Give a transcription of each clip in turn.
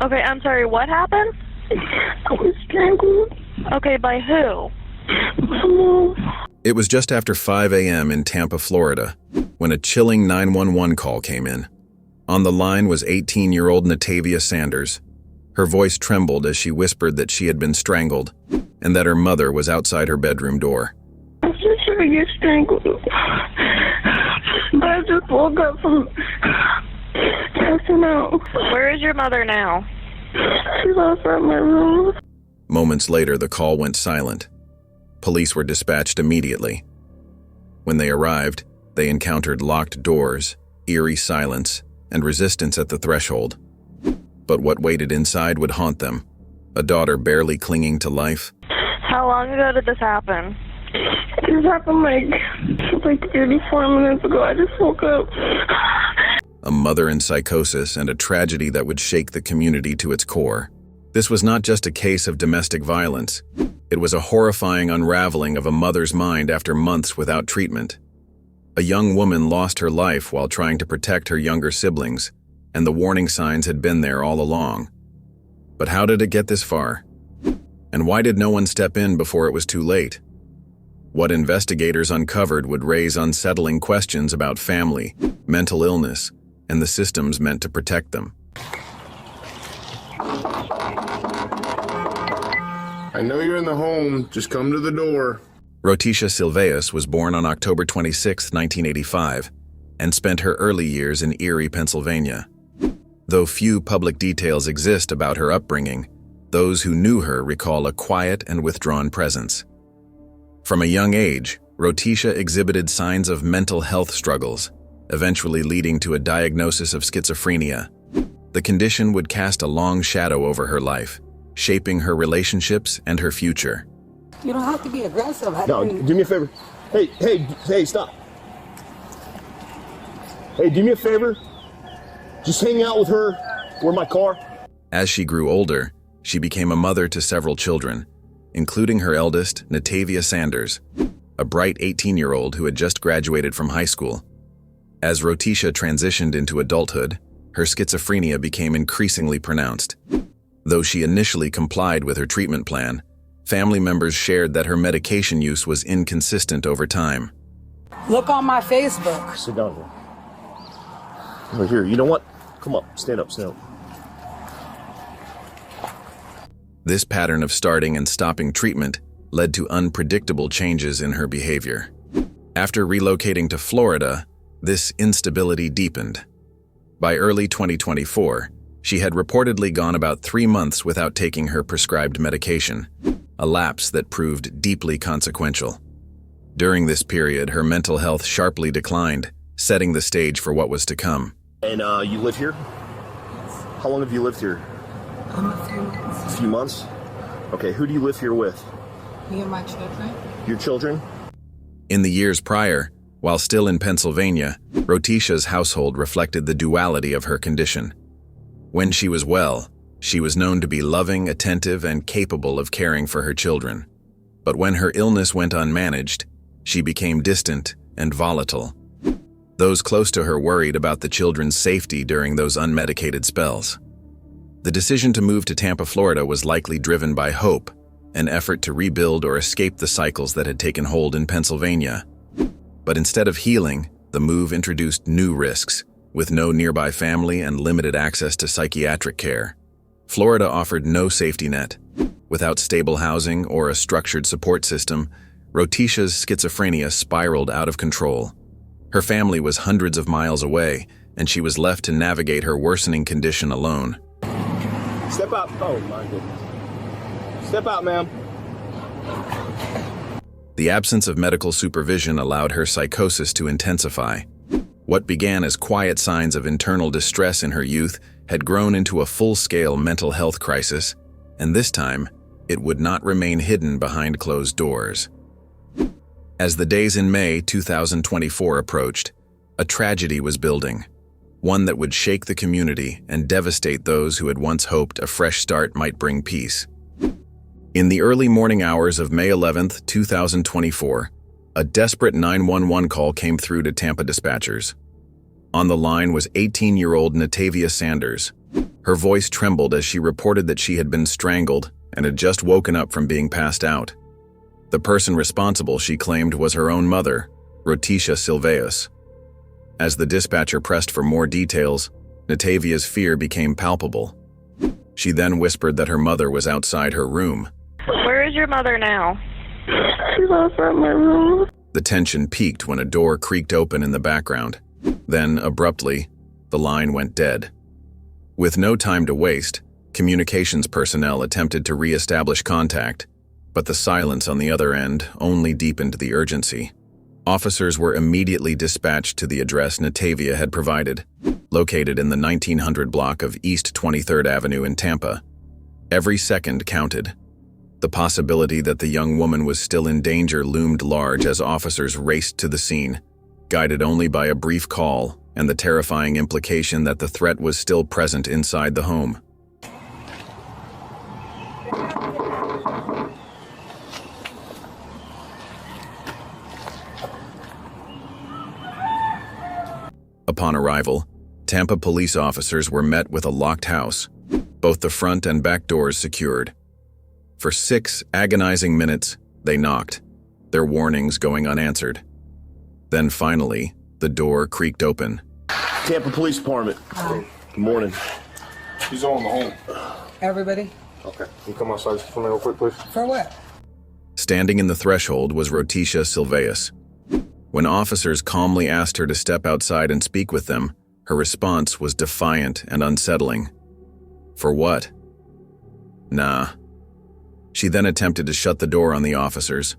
Okay, I'm sorry, what happened? I was strangled. Okay, by who? My mom. It was just after 5 a.m. in Tampa, Florida, when a chilling 911 call came in. On the line was 18-year-old Natavia Sanders. Her voice trembled as she whispered that she had been strangled and that her mother was outside her bedroom door. I was just trying to get strangled. But I just woke up from passing out. Where is your mother now? She's outside my room. Moments later, the call went silent. Police were dispatched immediately. When they arrived, they encountered locked doors, eerie silence, and resistance at the threshold. But what waited inside would haunt them. A daughter barely clinging to life. How long ago did this happen? This happened like 34 minutes ago. I just woke up. A mother in psychosis and a tragedy that would shake the community to its core. This was not just a case of domestic violence. It was a horrifying unraveling of a mother's mind after months without treatment. A young woman lost her life while trying to protect her younger siblings, and the warning signs had been there all along. But how did it get this far? And why did no one step in before it was too late? What investigators uncovered would raise unsettling questions about family, mental illness, and the systems meant to protect them. I know you're in the home. Just come to the door. Rotisha Silveus was born on October 26, 1985, and spent her early years in Erie, Pennsylvania. Though few public details exist about her upbringing, those who knew her recall a quiet and withdrawn presence. From a young age, Rotisha exhibited signs of mental health struggles, eventually leading to a diagnosis of schizophrenia. The condition would cast a long shadow over her life, shaping her relationships and her future. You don't have to be aggressive. No, do me a favor. Hey, stop. Hey, do me a favor. Just hang out with her. We're in my car. As she grew older, she became a mother to several children, including her eldest, Natavia Sanders, a bright 18-year-old who had just graduated from high school. As Rotisha transitioned into adulthood, her schizophrenia became increasingly pronounced. Though she initially complied with her treatment plan, family members shared that her medication use was inconsistent over time. Look on my Facebook. Sit down here. Over here. You know what? Come up. Stand up. This pattern of starting and stopping treatment led to unpredictable changes in her behavior. After relocating to Florida, this instability deepened. By early 2024, she had reportedly gone about 3 months without taking her prescribed medication, a lapse that proved deeply consequential. During this period, her mental health sharply declined, setting the stage for what was to come. And you live here? How long have you lived here? A few months. A few months? Okay, who do you live here with? Me and my children. Your children? In the years prior, while still in Pennsylvania, Rotisha's household reflected the duality of her condition. When she was well, she was known to be loving, attentive, and capable of caring for her children. But when her illness went unmanaged, she became distant and volatile. Those close to her worried about the children's safety during those unmedicated spells. The decision to move to Tampa, Florida was likely driven by hope, an effort to rebuild or escape the cycles that had taken hold in Pennsylvania. But instead of healing, the move introduced new risks, with no nearby family and limited access to psychiatric care. Florida offered no safety net. Without stable housing or a structured support system, Rotisha's schizophrenia spiraled out of control. Her family was hundreds of miles away, and she was left to navigate her worsening condition alone. Step out. Oh, my goodness. Step out, ma'am. The absence of medical supervision allowed her psychosis to intensify. What began as quiet signs of internal distress in her youth had grown into a full-scale mental health crisis, and this time, it would not remain hidden behind closed doors. As the days in May 2024 approached, a tragedy was building, one that would shake the community and devastate those who had once hoped a fresh start might bring peace. In the early morning hours of May 11, 2024, a desperate 911 call came through to Tampa dispatchers. On the line was 18-year-old Natavia Sanders. Her voice trembled as she reported that she had been strangled and had just woken up from being passed out. The person responsible, she claimed, was her own mother, Rotisha Silveus. As the dispatcher pressed for more details, Natavia's fear became palpable. She then whispered that her mother was outside her room. Where is your mother now? She's outside my room. The tension peaked when a door creaked open in the background. Then, abruptly, the line went dead. With no time to waste, communications personnel attempted to re-establish contact, but the silence on the other end only deepened the urgency. Officers were immediately dispatched to the address Natavia had provided, located in the 1900 block of East 23rd Avenue in Tampa. Every second counted. The possibility that the young woman was still in danger loomed large as officers raced to the scene, guided only by a brief call and the terrifying implication that the threat was still present inside the home. Upon arrival, Tampa police officers were met with a locked house, both the front and back doors secured. For 6 agonizing minutes, they knocked, their warnings going unanswered. Then finally, the door creaked open. Tampa Police Department. Good morning. He's on the home. Everybody? Okay. Can you come outside for me real quick, please? For what? Standing in the threshold was Rotisha Silveus. When officers calmly asked her to step outside and speak with them, her response was defiant and unsettling. For what? Nah. She then attempted to shut the door on the officers,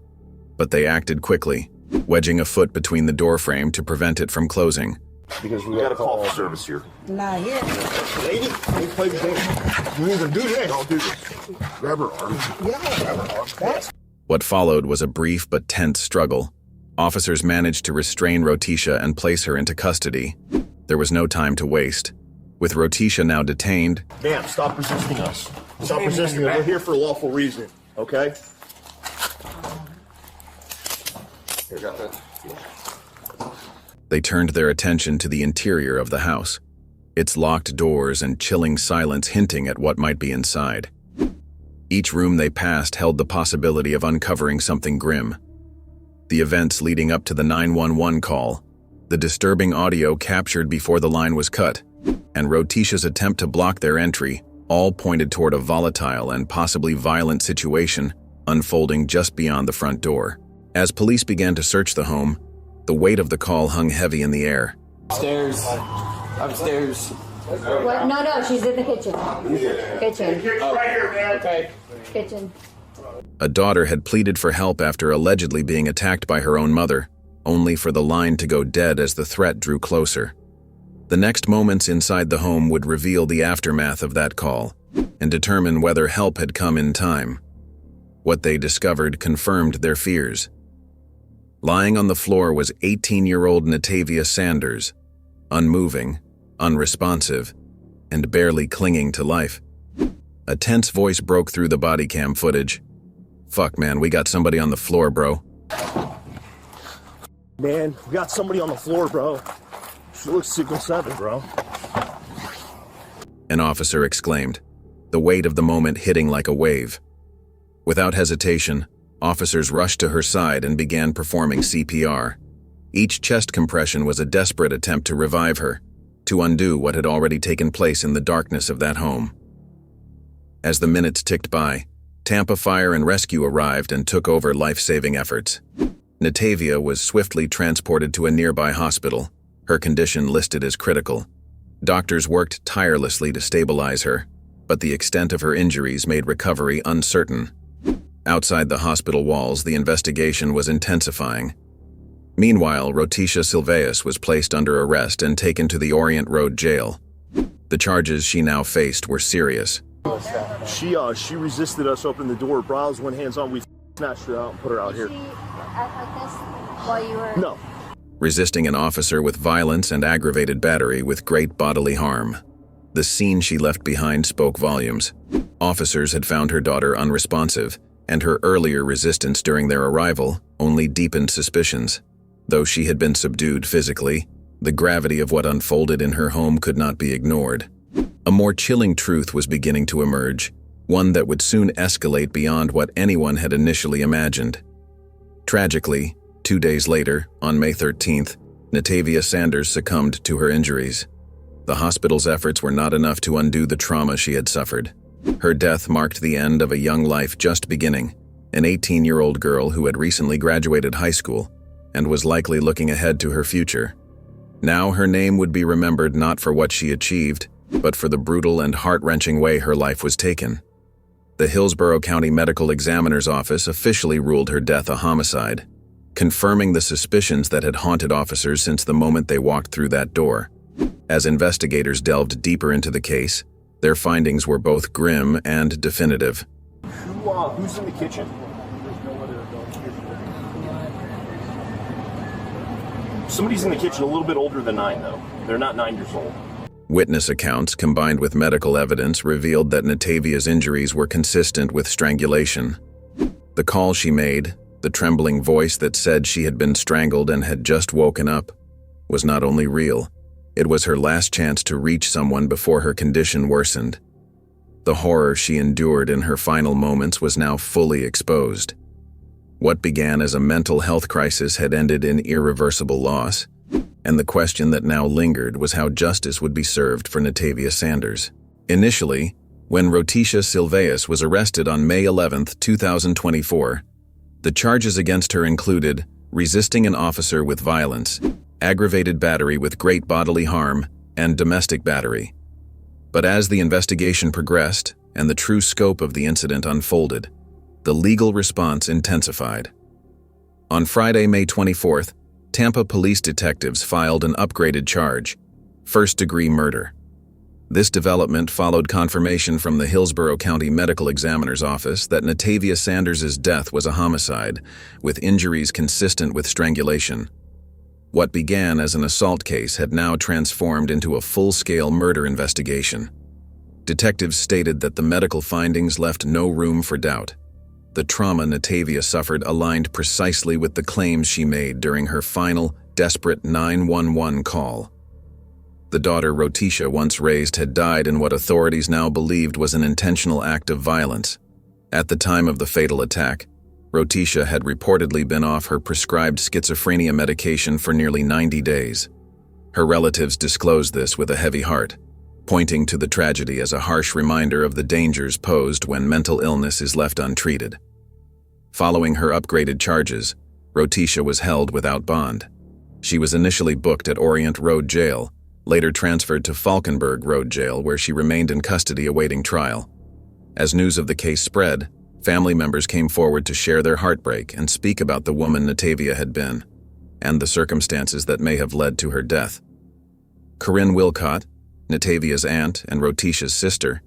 but they acted quickly, wedging a foot between the doorframe to prevent it from closing. Because we got a call for service here. Not here. Lady, please play the game. You either do this, I'll do this. Grab her arm. Yeah, Grab her arm. that's What followed was a brief but tense struggle. Officers managed to restrain Rotisha and place her into custody. There was no time to waste. With Rotisha now detained, Ma'am, stop resisting us. Stop resisting us. We're here for a lawful reason, okay? Here, got that. they turned their attention to the interior of the house, its locked doors and chilling silence hinting at what might be inside. Each room they passed held the possibility of uncovering something grim. The events leading up to the 911 call, the disturbing audio captured before the line was cut, and Rotisha's attempt to block their entry all pointed toward a volatile and possibly violent situation unfolding just beyond the front door. As police began to search the home, the weight of the call hung heavy in the air. Upstairs. What? No, she's in the kitchen. Kitchen. Oh, right here, man. Okay. Kitchen. A daughter had pleaded for help after allegedly being attacked by her own mother, only for the line to go dead as the threat drew closer. The next moments inside the home would reveal the aftermath of that call and determine whether help had come in time. What they discovered confirmed their fears. Lying on the floor was 18-year-old Natavia Sanders, unmoving, unresponsive, and barely clinging to life. A tense voice broke through the body cam footage. "Fuck, man, we got somebody on the floor, bro." Man, we got somebody on the floor, bro. She looks 607, bro. An officer exclaimed, the weight of the moment hitting like a wave. Without hesitation, officers rushed to her side and began performing CPR. Each chest compression was a desperate attempt to revive her, to undo what had already taken place in the darkness of that home. As the minutes ticked by, Tampa Fire and Rescue arrived and took over life-saving efforts. Natavia was swiftly transported to a nearby hospital, her condition listed as critical. Doctors worked tirelessly to stabilize her, but the extent of her injuries made recovery uncertain. Outside the hospital walls, the investigation was intensifying. Meanwhile, Rotisha Silveus was placed under arrest and taken to the Orient Road jail. The charges she now faced were serious. She resisted us opening the door. Browse went hands-on. We snatched her out and put her out here. Did she act like this while you were... No. Resisting an officer with violence and aggravated battery with great bodily harm. The scene she left behind spoke volumes. Officers had found her daughter unresponsive, and her earlier resistance during their arrival only deepened suspicions. Though she had been subdued physically, The gravity of what unfolded in her home could not be ignored. A more chilling truth was beginning to emerge, one that would soon escalate beyond what anyone had initially imagined. Tragically, 2 days later, on May 13th, Natavia Sanders succumbed to her injuries. The hospital's efforts were not enough to undo the trauma she had suffered. Her death marked the end of a young life just beginning, an 18-year-old girl who had recently graduated high school and was likely looking ahead to her future. Now her name would be remembered not for what she achieved, but for the brutal and heart-wrenching way her life was taken. The Hillsborough County Medical Examiner's Office officially ruled her death a homicide, confirming the suspicions that had haunted officers since the moment they walked through that door. As investigators delved deeper into the case, their findings were both grim and definitive. Who's in the kitchen? Somebody's in the kitchen a little bit older than 9, though. They're not 9 years old. Witness accounts combined with medical evidence revealed that Natavia's injuries were consistent with strangulation. The call she made, the trembling voice that said she had been strangled and had just woken up, was not only real, it was her last chance to reach someone before her condition worsened. The horror she endured in her final moments was now fully exposed. What began as a mental health crisis had ended in irreversible loss, and the question that now lingered was how justice would be served for Natavia Sanders. Initially, when Rotisha Silveus was arrested on May 11, 2024, the charges against her included resisting an officer with violence, aggravated battery with great bodily harm, and domestic battery. But as the investigation progressed and the true scope of the incident unfolded, the legal response intensified. On Friday, May 24th, Tampa police detectives filed an upgraded charge, first-degree murder. This development followed confirmation from the Hillsborough County Medical Examiner's Office that Natavia Sanders' death was a homicide, with injuries consistent with strangulation. What began as an assault case had now transformed into a full-scale murder investigation. Detectives stated that the medical findings left no room for doubt. The trauma Natavia suffered aligned precisely with the claims she made during her final, desperate 911 call. The daughter Rotisha once raised had died in what authorities now believed was an intentional act of violence. At the time of the fatal attack, Rotisha had reportedly been off her prescribed schizophrenia medication for nearly 90 days. Her relatives disclosed this with a heavy heart, pointing to the tragedy as a harsh reminder of the dangers posed when mental illness is left untreated. Following her upgraded charges, Rotisha was held without bond. She was initially booked at Orient Road Jail, later transferred to Falkenberg Road Jail, where she remained in custody awaiting trial. As news of the case spread, family members came forward to share their heartbreak and speak about the woman Natavia had been, and the circumstances that may have led to her death. Corinne Wilcott, Natavia's aunt and Rotisha's sister,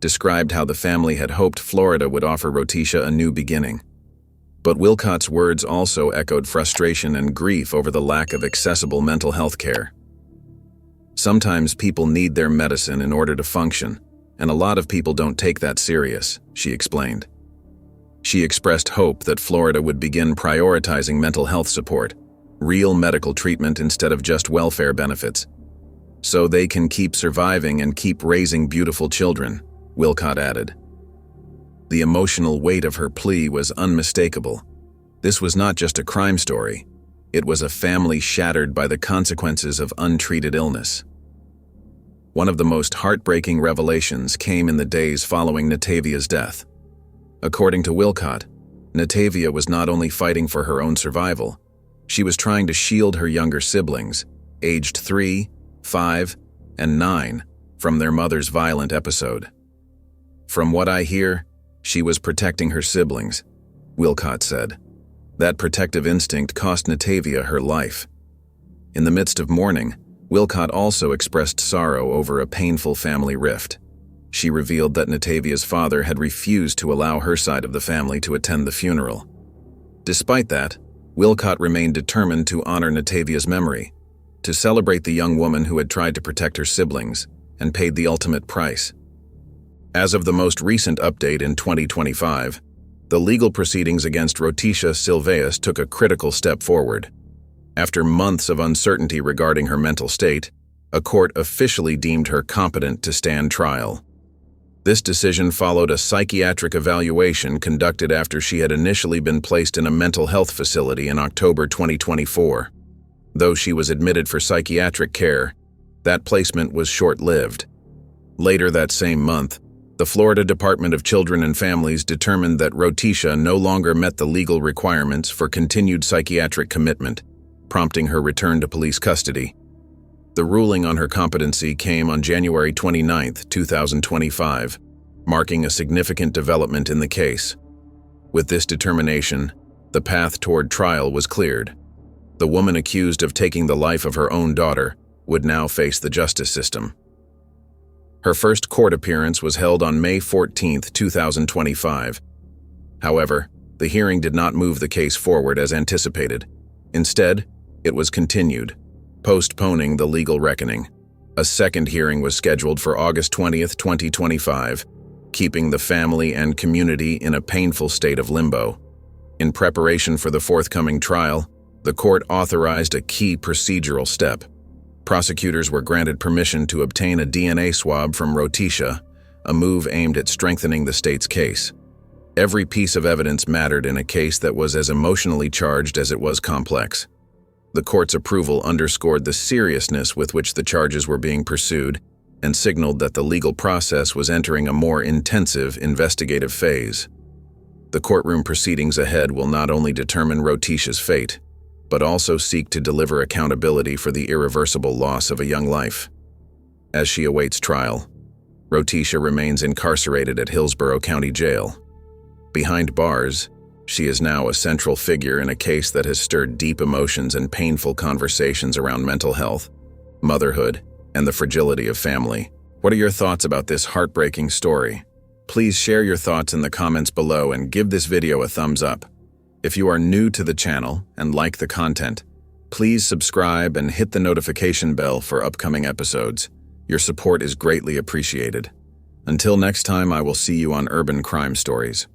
described how the family had hoped Florida would offer Rotisha a new beginning. But Wilcott's words also echoed frustration and grief over the lack of accessible mental health care. Sometimes people need their medicine in order to function, and a lot of people don't take that serious, she explained. She expressed hope that Florida would begin prioritizing mental health support, real medical treatment instead of just welfare benefits, so they can keep surviving and keep raising beautiful children, Wilcott added. The emotional weight of her plea was unmistakable. This was not just a crime story. It was a family shattered by the consequences of untreated illness. One of the most heartbreaking revelations came in the days following Natavia's death. According to Wilcott, Natavia was not only fighting for her own survival, she was trying to shield her younger siblings, aged 3, 5, and 9, from their mother's violent episode. From what I hear, she was protecting her siblings, Wilcott said. That protective instinct cost Natavia her life. In the midst of mourning, Wilcott also expressed sorrow over a painful family rift. She revealed that Natavia's father had refused to allow her side of the family to attend the funeral. Despite that, Wilcott remained determined to honor Natavia's memory, to celebrate the young woman who had tried to protect her siblings and paid the ultimate price. As of the most recent update in 2025, the legal proceedings against Rotisha Silveus took a critical step forward. After months of uncertainty regarding her mental state, a court officially deemed her competent to stand trial. This decision followed a psychiatric evaluation conducted after she had initially been placed in a mental health facility in October 2024. Though she was admitted for psychiatric care, that placement was short-lived. Later that same month, the Florida Department of Children and Families determined that Rotisha no longer met the legal requirements for continued psychiatric commitment, prompting her return to police custody. The ruling on her competency came on January 29, 2025, marking a significant development in the case. With this determination, the path toward trial was cleared. The woman accused of taking the life of her own daughter would now face the justice system. Her first court appearance was held on May 14, 2025. However, the hearing did not move the case forward as anticipated. Instead, it was continued, postponing the legal reckoning. A second hearing was scheduled for August 20, 2025, keeping the family and community in a painful state of limbo. In preparation for the forthcoming trial, the court authorized a key procedural step. Prosecutors were granted permission to obtain a DNA swab from Rotisha, a move aimed at strengthening the state's case. Every piece of evidence mattered in a case that was as emotionally charged as it was complex. The court's approval underscored the seriousness with which the charges were being pursued and signaled that the legal process was entering a more intensive investigative phase. The courtroom proceedings ahead will not only determine Rotisha's fate, but also seek to deliver accountability for the irreversible loss of a young life. As she awaits trial, Rotisha remains incarcerated at Hillsborough County Jail. Behind bars, she is now a central figure in a case that has stirred deep emotions and painful conversations around mental health, motherhood, and the fragility of family. What are your thoughts about this heartbreaking story? Please share your thoughts in the comments below and give this video a thumbs up. If you are new to the channel and like the content, please subscribe and hit the notification bell for upcoming episodes. Your support is greatly appreciated. Until next time, I will see you on Urban Crime Stories.